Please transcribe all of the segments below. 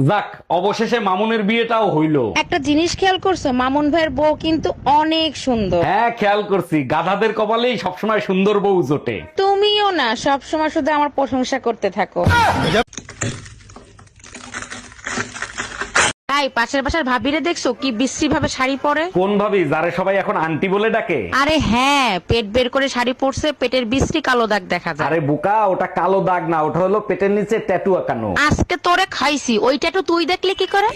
যাক, অবশেষে মামুনের বিয়েটাও হইলো। একটা জিনিস খেয়াল করছো, মামুন ভাইয়ের বউ কিন্তু অনেক সুন্দর। হ্যাঁ, খেয়াল করছি, গাধাদের কপালেই সবসময় সুন্দর বউ জোটে। তুমিও না সব সময় শুধু আমার প্রশংসা করতে থাকো। তাই পাশের বাসার ভাবিরে দেখছো কি বিশ্রী ভাবে শাড়ি পরে? কোন ভাবি, যারে সবাই এখন আন্টি বলে ডাকে? আরে হ্যাঁ, পেট বের করে শাড়ি পরছে, পেটের বিশ্রী কালো দাগ দেখা যায়। আরে বোকা, ওটা কালো দাগ না, ওটা হলো পেটের নিচে ট্যাটু আঁকানো। আজকে তোরে খাইছি, ওইটা তো তুই দেখলে কি করে?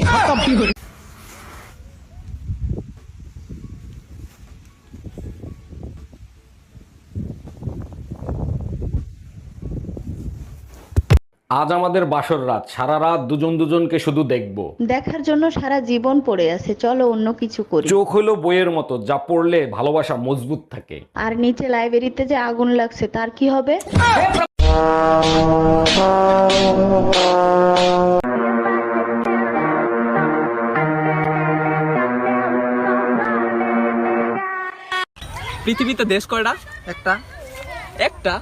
আজ আমাদের বাসর রাত, সারা রাত দুজন দুজনকে শুধু দেখবো। দেখার জন্য সারা জীবন পড়ে আছে, চলো অন্য কিছু করি। চোখ হলো বইয়ের মতো, যা পড়লে ভালোবাসা মজবুত থাকে। আর নিচে লাইব্রেরিতে যে আগুন লাগছে তার কি হবে? পৃথিবীতে দেশ কয়টা? একটা। একটা?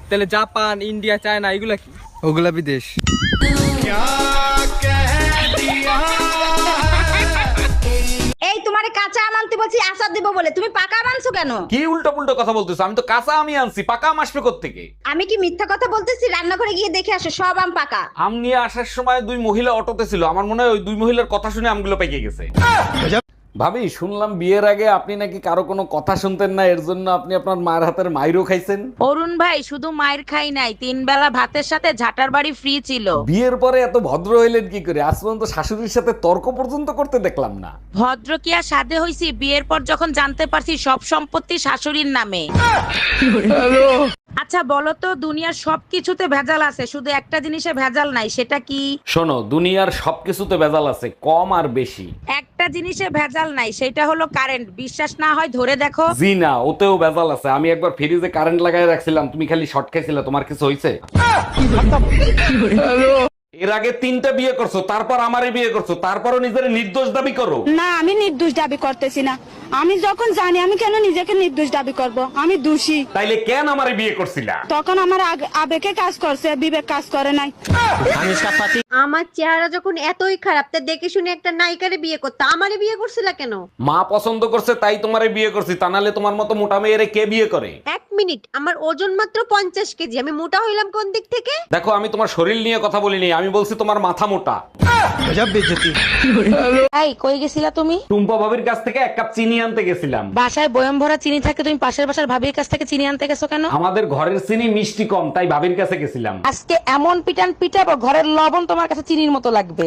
তাহলে জাপান, ইন্ডিয়া, চায়না এগুলা কি? ওগুলা বিদেশ। এই তোমারে কাঁচা আম আনতে বলছি আচার দেবো বলে, তুমি পাকা আম আনছো কেন? কি উল্টো পুল্টো কথা বলতেছো? আমি তো কাঁচা আমি আনছি, পাকা আম আসবে কোত্থেকে? আমি কি মিথ্যা কথা বলতেছি? রান্নাঘরে গিয়ে দেখে আসো, সব আম পাকা। আম নিয়ে আসার সময় দুই মহিলা অটোতে ছিল, আমার মনে হয় ওই দুই মহিলার কথা শুনে আমগুলো পেকে গেছে। ভাবি, শুনলাম বিয়ের আগে আপনি নাকি কারো কোনো কথা শুনতেন না, এর জন্য আপনি আপনার মায়ের হাতের মাইরও খাইছেন। অরুণ ভাই, শুধু মায়ের খাই নাই, 3 বেলা ভাতের সাথে ঝাটার বাড়ি ফ্রি ছিল। বিয়ের পরে এত ভদ্র হইলেন কি করে? আজ পর্যন্ত শাশুড়ির সাথে তর্ক পর্যন্ত করতে দেখলাম না। ভদ্র কি আর সাধে হইছি? বিয়ের পর যখন জানতে পারছি সব সম্পত্তি শাশুড়ির নামে। আচ্ছা বলো তো, দুনিয়ার সবকিছুতে ভেজাল আছে, শুধু একটা জিনিসে ভেজাল নাই, সেটা কি? শোনো, দুনিয়ার সবকিছুতে ভেজাল আছে, কম আর বেশি। একটা জিনিসে ভেজাল নাই, সেটা হলো কারেন্ট। বিশ্বাস না হয় ধরে দেখো। জি না, ওতেও ভেজাল আছে। আমি একবার ফ্রিজে কারেন্ট লাগাই রাখছিলাম, তুমি খালি শর্ট খাইছিলে, তোমার কিছু হইছে? এর আগে 3টা বিয়ে করছো, তারপর আমারে বিয়ে করছো, তারপরও নিজের নির্দোষ দাবি করো। না, আমি নির্দোষ দাবি করতেছি না। আমি যখন জানি, আমি কেন নিজেকে নির্দোষ দাবি করব? আমি দোষী। তাইলে কেন আমারে বিয়ে করছিলা? তখন আমার আবেগে কাজ করছে, বিবেক কাজ করে নাই। আমার চেহারা যখন এতই খারাপ, তা দেখে শুনে একটা নায়িকারে বিয়ে করতে আমারে বিয়ে করছিলা কেন? মা পছন্দ করছে তাই তোমারে বিয়ে করছি, তা নাহলে তোমার মতো মোটা মেয়েরে কে বিয়ে করে? 1 মিনিট, আমার ওজন মাত্র 50 কেজি, আমি মোটা হইলাম কোন দিক থেকে? দেখো, আমি তোমার শরীর নিয়ে কথা বলিনি, আমি বলছি তোমার মাথা মোটা। এই কই গেছিলা তুমি? টুম্পা ভাবির কাছ থেকে 1 কাপ চিনি আনতে গেছিলাম। বাসায় বয়ম ভরা চিনি থাকে, তুমি পাশের বাসার ভাবির কাছ থেকে চিনি আনতে গেছো কেন? আমাদের ঘরের চিনি মিষ্টি কম, তাই ভাবির কাছে গেছিলাম। আজকে এমন পিটান পিটাবো, ঘরের লবণ তোমার কাছে চিনির মতো লাগবে।